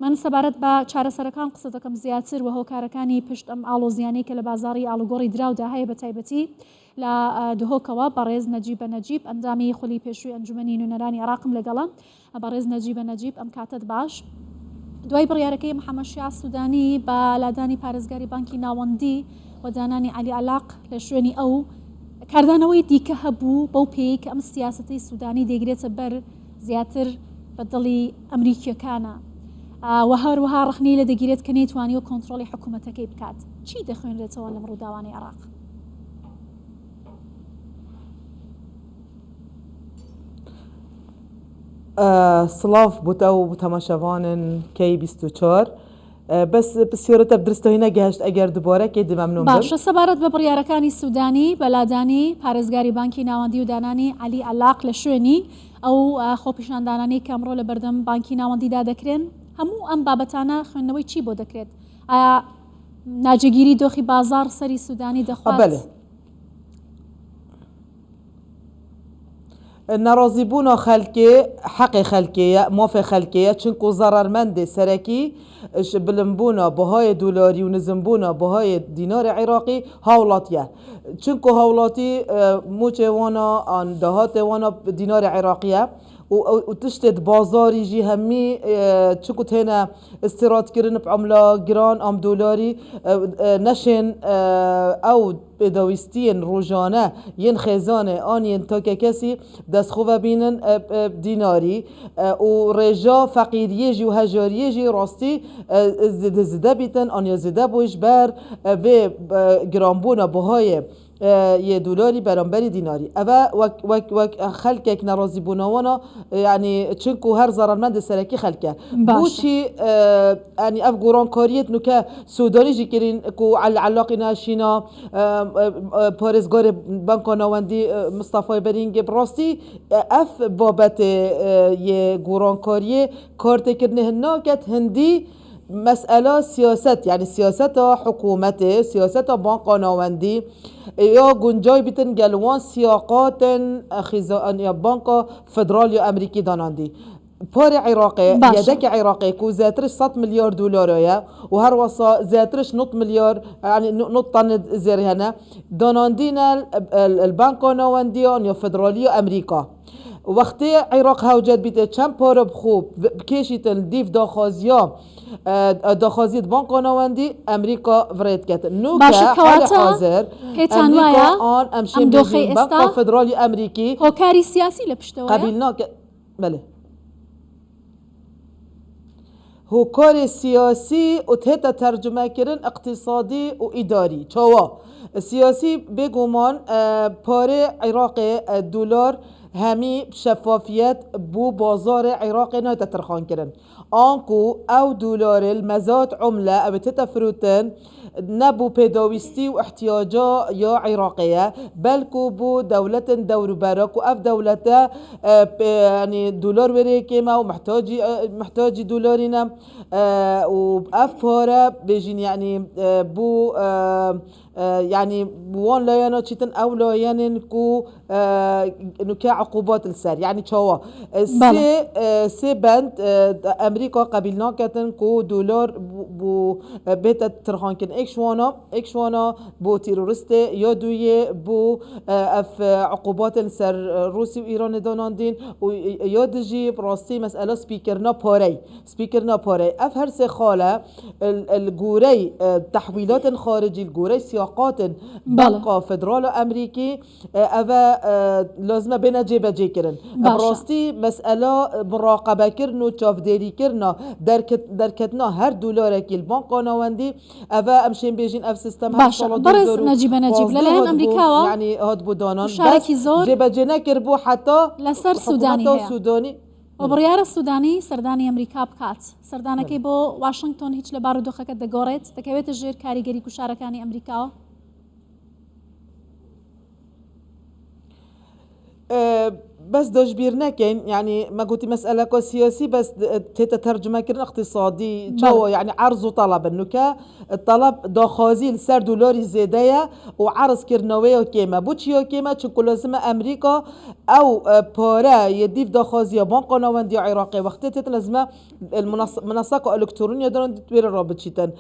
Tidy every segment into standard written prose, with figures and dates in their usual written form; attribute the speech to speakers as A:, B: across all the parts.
A: من سەبارەت بە چارەسەرەکان قسە دەکەم زیاتر و هۆکارەکانی پشت ئەم ئاڵۆزیانەی کە لە بازاڕی ئاڵوگۆڕی دراودا هەیە بە تایبەتی لە دهۆکەوە بەڕێز نەجیبە نەجیب ئەندامی خولی پێشووی ئەنجومەنی نوێنەرانی عێراقم لەگەڵە بەڕێز نەجیبە نەجیب ئەم کاتت باش. دوای بڕیارەکەی محەممەد شیع سوودانی بە لادانی پارێزگاری بانکی ناوەندی و دانانی عەلی عەلاق لە شوێنی ئەو کاردانەوەی دیکە هەبوو بەو پێی کە ئەم سیاسەتەی سوودانی دەیگرێتە بەر زیاتر بە دڵی ئەمریکیەکانە و هەروەها ڕخنەی لە دەگیرێت کە نەیتوانی و کۆنتترۆلی حکوومەتەکەی بکات. چی دەخوێنرێتەوە لەم ڕووداوانی عێراق؟
B: سلااف بوتە و تەماشەوانن کەی 24 بەس پرسیۆرەتە درستەوەی نەگەهشت ئەگەر دوبارە کەی دمەمنوم
A: باشە سەبارەت بە بڕیارەکانی سوودانی بەلادانی پارێزگاری بانکی ناوەندی و دانانی عەلی عەلاق لە شوێنی ئەو خۆپیشاندانانی کەمڕۆ لە بەردەم بانکی ناوەندیدا دەکرێن هەموو ئەم بابەتانە خوێندنەوەی چی بۆ دەکرێت؟ ئایا ناجێگیری دۆخی بازار سەری سوودانی دەخوات؟
B: ناڕازیبوونا خەلکێ حەقی خەلکەیە مافێ خەلکەیە چونکو زەرەرمەندێ سەرەکی بلمبوونا بەهای دولاری و نزمبوونا بەهای دیناری عێراقی هاوڵاتیە چونکو هاوڵاتی موچێوانە ئان دەهاتێوانە دیناری عێراقیە و تشتێت بازاری جی هەمی چکو تێنە استیراتکردن بعملە گران ئەم دولاری نەشێن ئەو پێداویستیên ڕۆژانە یەن خێزانێ ئان یەن تاکە کەسی دەستخۆڤە بینن دیناری و ڕێژا فەقیریێژی و هەژاریێژی ڕاستی زدە بیتن ئان یا زدە بۆیش بەر vê giranbûna bihayê yê dolarî beramberî dînarî ev wek xelkek nerazîbûnawana yanî çunku her zerarmendê serekî xelke bûçî yanî ev gorankariyê nuke Sudanî jî kirîn ku elaqî neşîna parêzgarê banka nawendî Mustafay Beringê bi rastî ev babetê yê gorankariyê kartêkirinê hin naket hindî مسألة سياسات يعني سياسات حكومتي سياسات بانقا ناوندي يا جنجاي بيتن جلوان سياقات خزان يا بانقا فدرالي أمريكي داناندي باري عراقي يدك عراقي كو زاترش 100 مليار دولار يا وهر وصا زاترش نص مليار يعني نص طن زير هنا داناندينا البانقا ناونديان يا فدرالي أمريكا وقتی عراق هوجد بیت چند پاره خوب بکشیتن دیف داخازیا داخازیت بانک ناوندی امریکا ورد کرد نو که حال حاضر امریکا آن امشین بیجین بانک فدرالی امریکی
A: هوکاری سیاسی لپشتوه
B: قبیلنا بله هوکاری سیاسی و تهتا ترجمه کردن اقتصادی و اداری چوا سیاسی بگومان پاره عراق دلار همی شفافیت بو بازار عراق نایت ترخان کردن آنکو او دولار المزاد عمله او تتفروتن نبو پیداویستی و احتیاجا یا عراقیه بلکو بو دولت دور براک و اف دولت يعني دولار وری که ما محتاجی دولارینم و اف پاره بجین يعني بو يعني بوان لايانا تشيتن او لايانن كو نكا عقوبات السر يعني تشوا سي بند امريكا قبلنا كتن كو دولار بو بيتا ترخانكن اكشوانا بو تيرورست يا دويه بو اف عقوبات السر روسي وايران داناندين ويا دجي براستي مساله سبيكرنا باري اف هر سي خاله الجوري تحويلات خارجي الجوري سياقات بانقا فدرال امريكي اوا لازمه بين جيبه كرن براستي مساله مراقبه كرن و چافداري كرنا دركتنا هر دولار كي البنك ناوندي اوا امشين بيجين اف سيستم
A: باش برز نجيب لين امريكا
B: يعني هاد بودانان
A: شاركي زور
B: جيبه نكربو حتى
A: لسر سوداني وبڕیارە سوودانی سەردانی ئەمریکا بکات سەردانەکەی بۆ واشنگتن هیچ لە بارودۆخەکە دەگۆڕێت دەکەوێتە ژێر کاریگەری کوشارەکانی ئەمریکاوە
B: بس دجبير نكين يعني ما قلتي مسألة كو سياسي بس تيتا ترجمة كرن اقتصادي تو يعني عرض وطلب انه الطلب داخازي لسر دولاري زيادية وعرض كرنوية وكيما بوتشيو كيما تشكو لازم امريكا او بورا يديف داخازية بانقا نواندي عراقي وقت لازم المنسق الكترونية دارن توير الرابط شيتن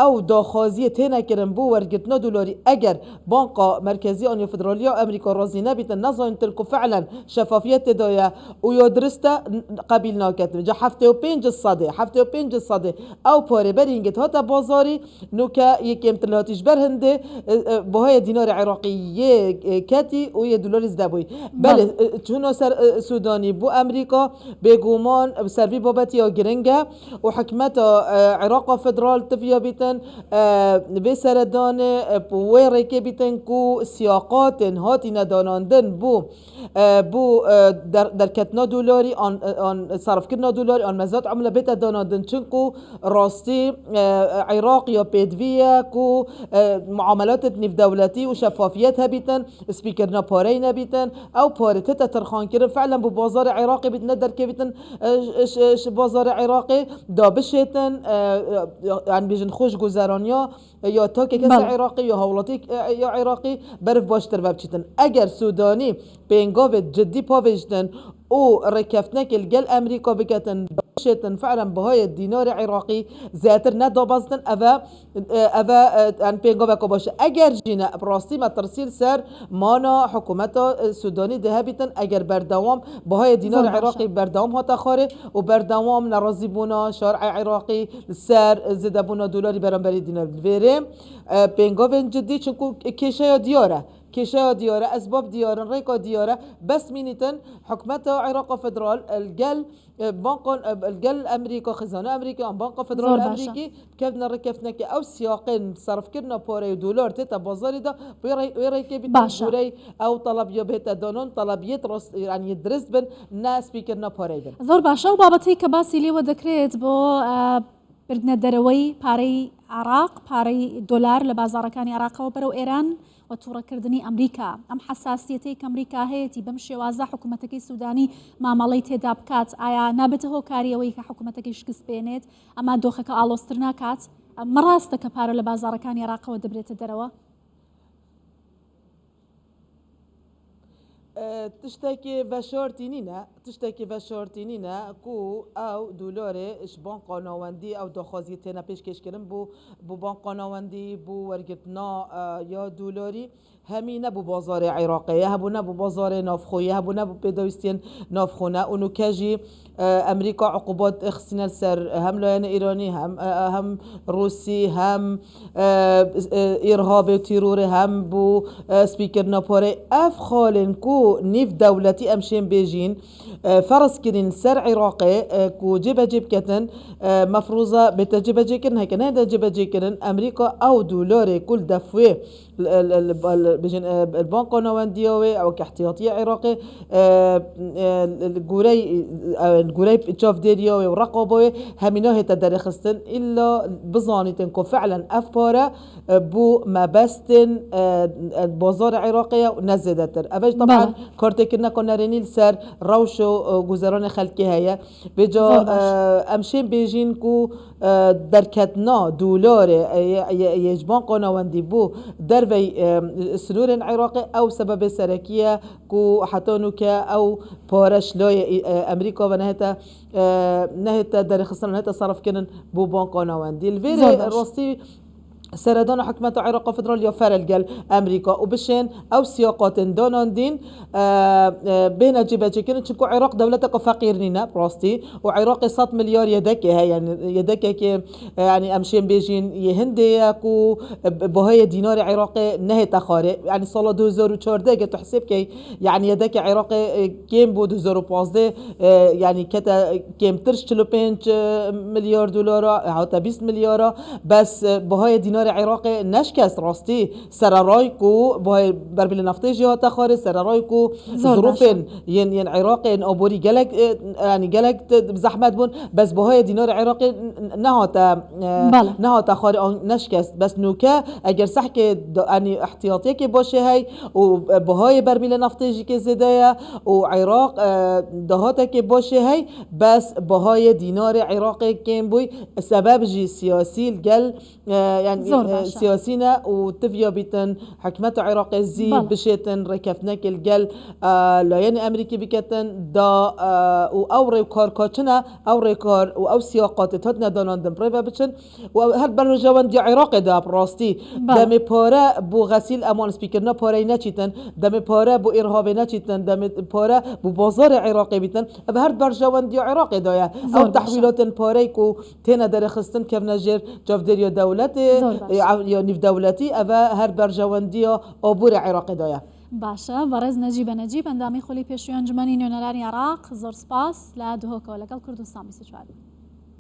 B: او داخازية تينا كرن بو ورقتنا دولاري اگر بانقا مركزية انيو فدرالية امريكا رازي نبيتن نظرين تلكو فعلا شفافية دايا ويدرستا قبيل ناكتن جا حفتة وبينج الصدي او بوري برينجت هاتا بازاري نوكا يكيم تلهاتيش برهنده بهاي دينار عراقي كاتي ويا دولار زدابوي بل چونو سر سوداني بو امريكا بيغومان سربي بابتي او جرنجا وحكمتا عراق فدرال تفيا بيتن بسردان بوي ريكي بيتن كو سياقات هاتي نداناندن بو در كتنا دولاري آن صرف كرنا دولاري آن مزاد عمله بيتا داناندن چنكو راستي عراق يا بيدفيا كو معاملات نيف دولتي وشفافيتها بيتن سبيكرنا باري نبيتن او باري تتا ترخان كرن فعلا بو بازار عراقي بتندر كبيتن بازار عراقي دا بشيتن يعني بيجن خوش گذرانيا يا تاكي كسا عراقي يا هولاتي يا عراقي برف باشتر وبچيتن اگر سوداني بينغاوت جدي باويجتن او ركفتنك الجل امريكا بكتن شيتن فعلا بهاي الدينار عراقي زاتر ندابزتن اوا ان بينغا باش اگر جينا براستي ما ترسيل سر مانا حكومتا سوداني ذهبتن اگر بردوام بهاي دينار عراقي بردوام هاتا خاره وبردوام نرازي بونا شارع عراقي سر زدبونا دولاري برانبري دينار فيري بينغا جدي چونكو كيشا دياره كيشا ديارة أسباب ديارة ريكا ديارة بس مينيتن حكومة عراق فدرال الجل بنك الجل أمريكا خزانة أمريكا بنك فدرال أمريكي كيفنا ركفنا أو سياقين صرف كرنا بوري دولار تتا بازاري دا ويري بوري أو طلب يبهت دانون طلب يدرس يعني يدرس بن ناس بيكرنا بوري بن
A: زور باشا وبابتي كباسي لي وذكرت بو بردنا دروي باري عراق باري دولار لبازاركاني عراق وبرو إيران وتورا كردني أمريكا أم حساسيتي أمريكا هيتي بمشي وازا حكومتك السوداني ما ماليتي دابكات آيا نابته كاريوي كحكومتك شكس بينات أما دوخك آلوسترناكات مراستك بارا لبازاركاني عراق ودبريت الدروة
B: تشتكي وشارتينينا كو او دولار اش بان قانواندي او دخوازي تينا پیش کش کرن بو بان قانواندي بو ورگتنا یا دولاري همینه بو بازار عراقي هبونه بو بازار نافخوي هبونه بو بيدوستين نافخونه اونو كاجي امريكا عقوبات اخسنا سر هم لاين ايراني هم روسي هم ارهاب وتيرور هم بو سبيكر نابوري اف خالن كو نيف دولتي امشين بيجين فرس كرين سر عراقي كو جيبا جيب كتن مفروضة بتجيبا جيكن هيك هذا جيبا جيكن امريكا او دولاري كل دفوه بجن البنك نوانديوي او كاحتياطية عراقي الجوري تشوف ديريوي ورقبوي هميناه تدرخستن الا بظانيتن كو فعلا افاره بو مبستن بازار عراقية ونزدتر افاج طبعا كارتكنا كنا رينيل سر روشو گذران خلقي هيا بجا امشين بيجين كو دركتنا دولار يجبان قناواندي بو دروي سنور عراقي او سبب سركية كو حتى نوكا او بارش لاي امريكا ونهتا نهتا درخصنا نهتا صرف كنن بو بان قناواندي الفيري راستي سردان حكومة عراق فدراليا فرلقل أمريكا وبشين أو سياقات دوناندين بين جيبا جيكين تشكو عراق دولتك فقيرنينا براستي وعراق 100 مليار يدك هي يعني يدك يعني أمشين بيجين يهنديكو بهاي دينار عراقي نهي تخاري يعني صلاة 2014 تحسب كي يعني يدك عراقي كيم بو 2015 يعني كتا كيم ترش 35 مليار دولار أو 20 مليار بس بهاي دينار دینار عراقی نشکست راستی سرارای کو با بربیل نفتی جهات خارج سرارای کو ظروف ین عراق آبوری گلک یعنی گلک زحمت بون بس بهای دینار عراقی نهات خارج نشکست بس نوکه اگر صح که یعنی احتیاطی که باشه هی و بهای برمیل نفتی که زده و عراق دهاته که باشه هی بس بهای دینار عراقی کم بوی سبب جی سیاسی الگل يعني سياسينا وتفيا بيتن حكمة عراق زي بشيتن ركفناك الجل لاين أمريكي بكتن دا أو ريكار كاتنا أو ريكار أو سياقات تدنا دانان دمبريبا بتشن وهل برنجوان دي عراق دا براستي دم بارا بو غسيل أمان سبيكرنا بارا نشيتن دم بارا بو إرهاب نشيتن دم بارا بو بازار عراقي بيتن هل برنجوان دي عراق دايا أو تحويلات باريكو تينا در خستن كيف نجر جافدير يا دولتي يا نيف دولتي أبا هر برجواندي أبور عراق دايا
A: باشا برز نجيب اندامي خولي بيشو انجمني نونراني عراق زور سباس لا دهوكا ولا كل كردستان بسجوال